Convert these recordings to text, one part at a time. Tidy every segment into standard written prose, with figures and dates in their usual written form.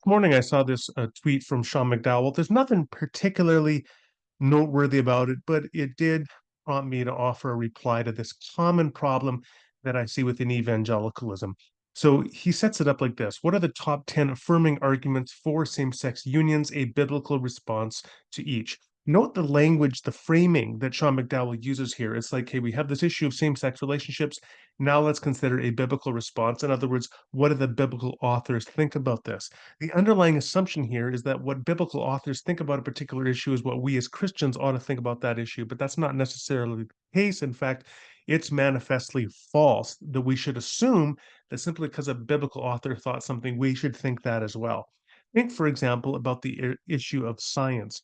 Morning, I saw this tweet from Sean McDowell. There's nothing particularly noteworthy about it, but it did prompt me to offer a reply to this common problem that I see within evangelicalism. So he sets it up like this. What are the top 10 affirming arguments for same sex unions? A biblical response to each. Note the language, the framing that Sean McDowell uses here. It's like, hey, we have this issue of same sex relationships. Now let's consider a biblical response. In other words, what do the biblical authors think about this? The underlying assumption here is that what biblical authors think about a particular issue is what we as Christians ought to think about that issue, but that's not necessarily the case. In fact, it's manifestly false that we should assume that simply because a biblical author thought something, we should think that as well. Think, for example, about the issue of science.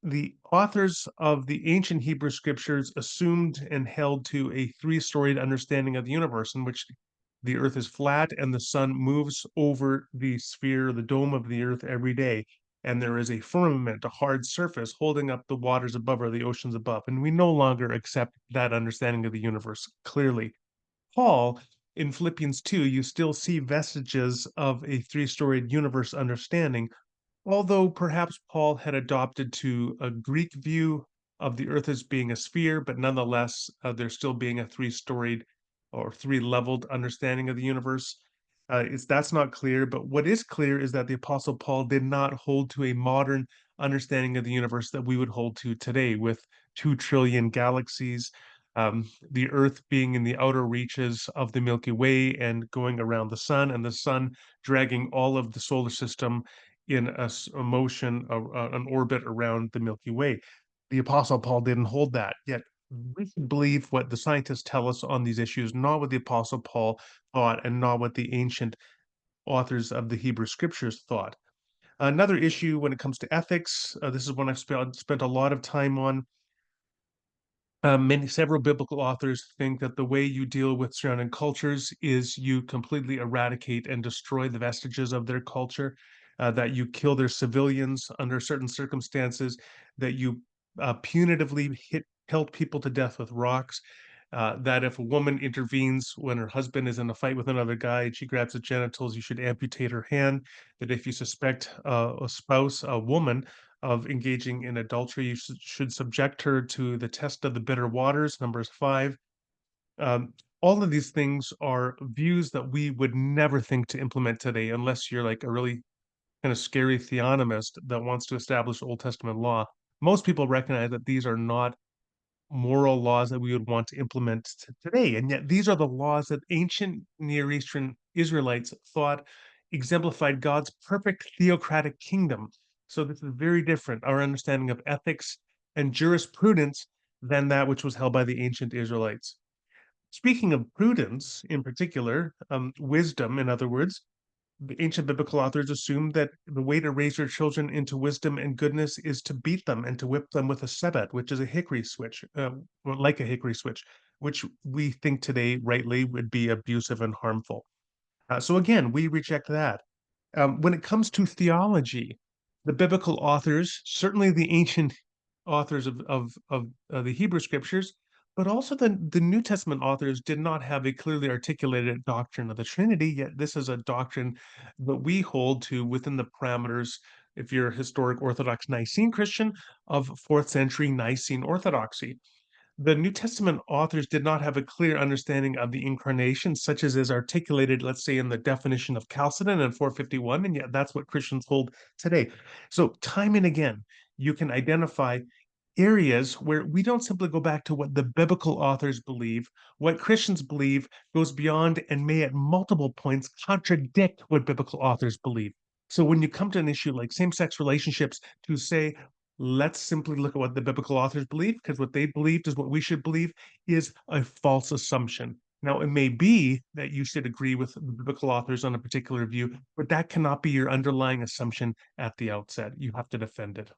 The authors of the ancient Hebrew scriptures assumed and held to a three-storied understanding of the universe in which the earth is flat and the sun moves over the sphere, the dome of the earth every day. And there is a firmament, a hard surface holding up the waters above or the oceans above. And we no longer accept that understanding of the universe clearly. Paul, in Philippians 2, you still see vestiges of a three-storied universe understanding, although perhaps Paul had adopted to a Greek view of the earth as being a sphere, but nonetheless, there still being a three-storied or three-leveled understanding of the universe. That's not clear, but what is clear is that the Apostle Paul did not hold to a modern understanding of the universe that we would hold to today, with 2 trillion galaxies, the Earth being in the outer reaches of the Milky Way and going around the sun, and the sun dragging all of the solar system in a motion, an orbit around the Milky Way. The Apostle Paul didn't hold that, yet we should believe what the scientists tell us on these issues, not what the Apostle Paul thought and not what the ancient authors of the Hebrew Scriptures thought. Another issue when it comes to ethics, this is one I've spent a lot of time on. Several biblical authors think that the way you deal with surrounding cultures is you completely eradicate and destroy the vestiges of their culture, that you kill their civilians under certain circumstances, that you punitively pelt people to death with rocks, that if a woman intervenes when her husband is in a fight with another guy and she grabs his genitals, you should amputate her hand, that if you suspect a spouse, a woman, of engaging in adultery, you should subject her to the test of the bitter waters, Numbers 5. All of these things are views that we would never think to implement today unless you're like a really kind of scary theonomist that wants to establish Old Testament law. Most people recognize that these are not moral laws that we would want to implement today. And yet, these are the laws that ancient Near Eastern Israelites thought exemplified God's perfect theocratic kingdom. So, this is very different, our understanding of ethics and jurisprudence, than that which was held by the ancient Israelites. Speaking of prudence in particular, wisdom, in other words, the ancient biblical authors assumed that the way to raise your children into wisdom and goodness is to beat them and to whip them with a sebet, which is a hickory switch, like a hickory switch, which we think today rightly would be abusive and harmful. So again, we reject that. When it comes to theology, the biblical authors, certainly the ancient authors of the Hebrew scriptures, but also the New Testament authors did not have a clearly articulated doctrine of the Trinity, yet this is a doctrine that we hold to within the parameters, if you're a historic Orthodox Nicene Christian, of fourth century Nicene Orthodoxy. The New Testament authors did not have a clear understanding of the incarnation, such as is articulated, let's say, in the definition of Chalcedon in 451, and yet that's what Christians hold today. So, time and again, you can identify areas where we don't simply go back to what the biblical authors believe. What Christians believe goes beyond and may at multiple points contradict what biblical authors believe. So when you come to an issue like same-sex relationships, to say, let's simply look at what the biblical authors believe, because what they believed is what we should believe, is a false assumption. Now, it may be that you should agree with the biblical authors on a particular view, but that cannot be your underlying assumption at the outset. You have to defend it.